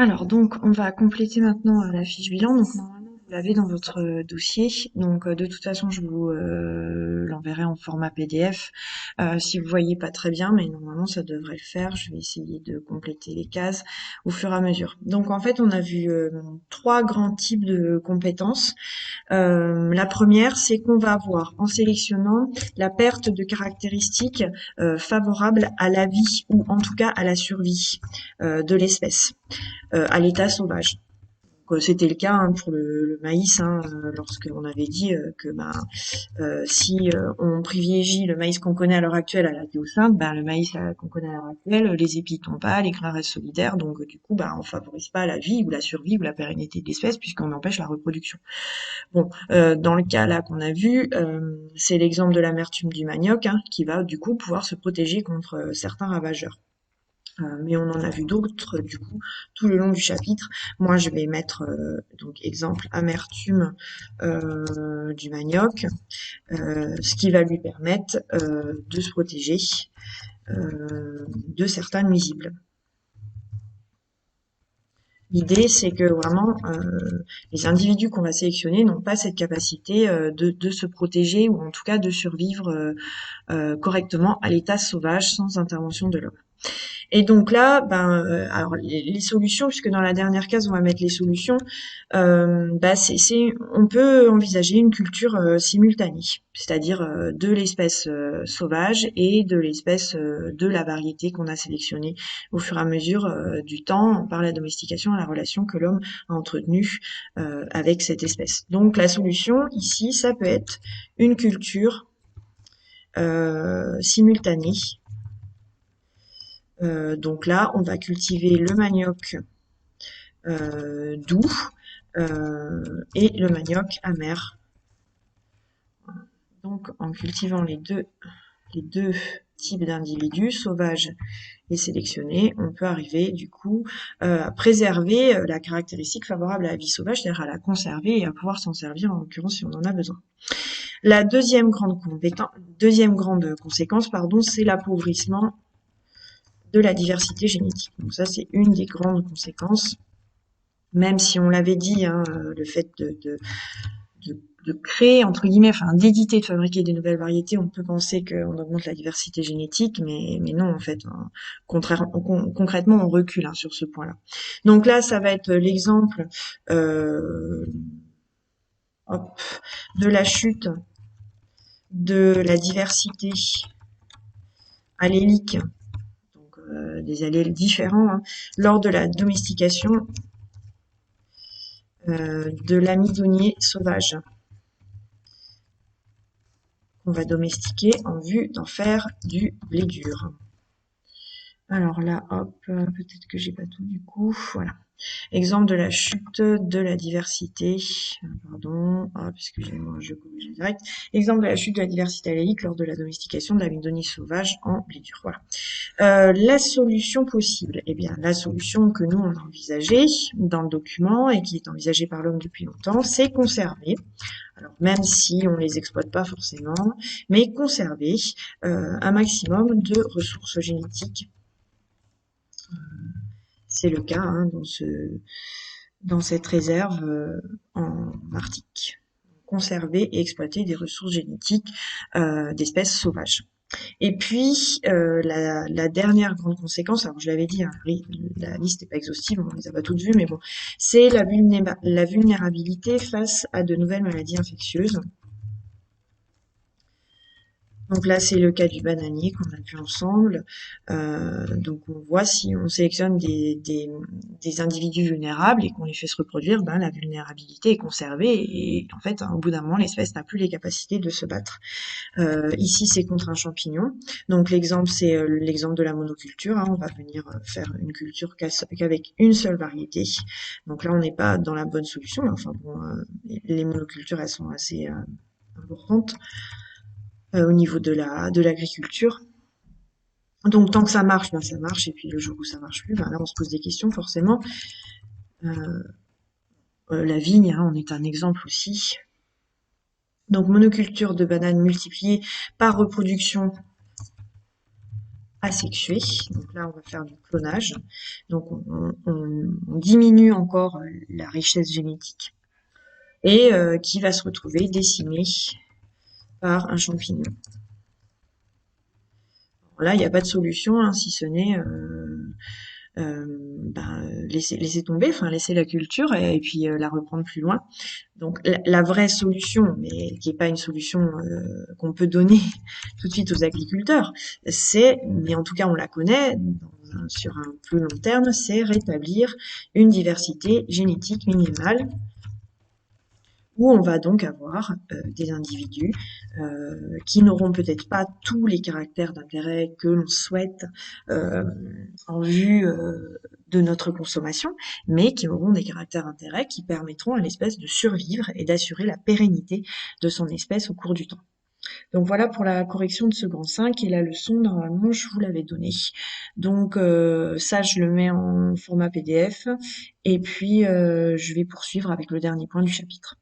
Alors donc on va compléter maintenant la fiche bilan. Donc normalement vous l'avez dans votre dossier. Donc de toute façon je vous l'enverrai en format PDF. Si vous voyez pas très bien, mais normalement ça devrait le faire. Je vais essayer de compléter les cases au fur et à mesure. Donc en fait on a vu trois grands types de compétences. La première, c'est qu'on va avoir en sélectionnant la perte de caractéristiques favorables à la vie ou en tout cas à la survie de l'espèce à l'état sauvage. C'était le cas hein, pour le maïs, hein, lorsqu'on avait dit que si on privilégie le maïs qu'on connaît à l'heure actuelle à la théocynte, le maïs qu'on connaît à l'heure actuelle, les épis tombent pas, les grains restent solidaires, donc du coup on favorise pas la vie ou la survie ou la pérennité de l'espèce puisqu'on empêche la reproduction. Bon, dans le cas là qu'on a vu, c'est l'exemple de l'amertume du manioc hein, qui va du coup pouvoir se protéger contre certains ravageurs. Mais on en a vu d'autres du coup tout le long du chapitre. Moi, je vais mettre donc exemple amertume du manioc, ce qui va lui permettre de se protéger de certains nuisibles. L'idée, c'est que vraiment les individus qu'on va sélectionner n'ont pas cette capacité de se protéger ou en tout cas de survivre correctement à l'état sauvage sans intervention de l'homme. Et donc là, alors les solutions, puisque dans la dernière case on va mettre les solutions, on peut envisager une culture simultanée, c'est-à-dire de l'espèce sauvage et de l'espèce de la variété qu'on a sélectionnée au fur et à mesure du temps par la domestication et la relation que l'homme a entretenue avec cette espèce. Donc la solution ici, ça peut être une culture simultanée. Donc là, on va cultiver le manioc doux et le manioc amer. Donc en cultivant les deux types d'individus, sauvages et sélectionnés, on peut arriver du coup à préserver la caractéristique favorable à la vie sauvage, c'est-à-dire à la conserver et à pouvoir s'en servir en l'occurrence si on en a besoin. La deuxième grande conséquence, c'est l'appauvrissement de la diversité génétique. Donc ça, c'est une des grandes conséquences, même si on l'avait dit, hein, le fait de créer, entre guillemets, enfin d'éditer, de fabriquer des nouvelles variétés, on peut penser qu'on augmente la diversité génétique, mais non, en fait, hein, concrètement, on recule hein, sur ce point-là. Donc là, ça va être l'exemple de la chute de la diversité allélique, donc des allèles différents, hein, lors de la domestication de l'amidonnier sauvage qu'on va domestiquer en vue d'en faire du blé dur. Alors là, hop, peut-être que j'ai pas tout du coup, voilà. Exemple de la chute de la diversité, pardon, excusez-moi, je corrige direct. Exemple de la chute de la diversité allélique lors de la domestication de la l'amidonnie sauvage en blé dur, voilà. La solution possible, eh bien, la solution que nous on a envisagée dans le document et qui est envisagée par l'homme depuis longtemps, c'est conserver. Alors même si on les exploite pas forcément, mais conserver un maximum de ressources génétiques. C'est le cas hein, dans cette réserve en Arctique. Conserver et exploiter des ressources génétiques d'espèces sauvages. Et puis, la dernière grande conséquence, alors je l'avais dit, hein, la liste n'est pas exhaustive, on les a pas toutes vues, mais bon, c'est la vulnérabilité face à de nouvelles maladies infectieuses. Donc là, c'est le cas du bananier qu'on a vu ensemble. Donc on voit si on sélectionne des individus vulnérables et qu'on les fait se reproduire, la vulnérabilité est conservée et en fait, au bout d'un moment, l'espèce n'a plus les capacités de se battre. Ici, c'est contre un champignon. Donc l'exemple, c'est l'exemple de la monoculture. Hein. On va venir faire une culture qu'avec une seule variété. Donc là, on n'est pas dans la bonne solution. Mais enfin bon, les monocultures, elles sont assez importantes au niveau de l'agriculture. Donc tant que ça marche, ça marche, et puis le jour où ça marche plus, là on se pose des questions forcément. La vigne, hein, en est un exemple aussi. Donc monoculture de bananes multipliées par reproduction asexués. Donc là, on va faire du clonage. Donc on diminue encore la richesse génétique et qui va se retrouver décimé par un champignon. Alors là, il n'y a pas de solution, hein, si ce n'est laisser tomber, enfin laisser la culture et puis la reprendre plus loin. Donc la vraie solution, mais qui n'est pas une solution qu'on peut donner tout de suite aux agriculteurs, mais en tout cas on la connaît sur un plus long terme, c'est rétablir une diversité génétique minimale où on va donc avoir des individus qui n'auront peut-être pas tous les caractères d'intérêt que l'on souhaite euh, en vue de notre consommation, mais qui auront des caractères d'intérêt qui permettront à l'espèce de survivre et d'assurer la pérennité de son espèce au cours du temps. Donc voilà pour la correction de ce grand 5 et la leçon, normalement, je vous l'avais donnée. Donc ça, je le mets en format PDF et puis je vais poursuivre avec le dernier point du chapitre.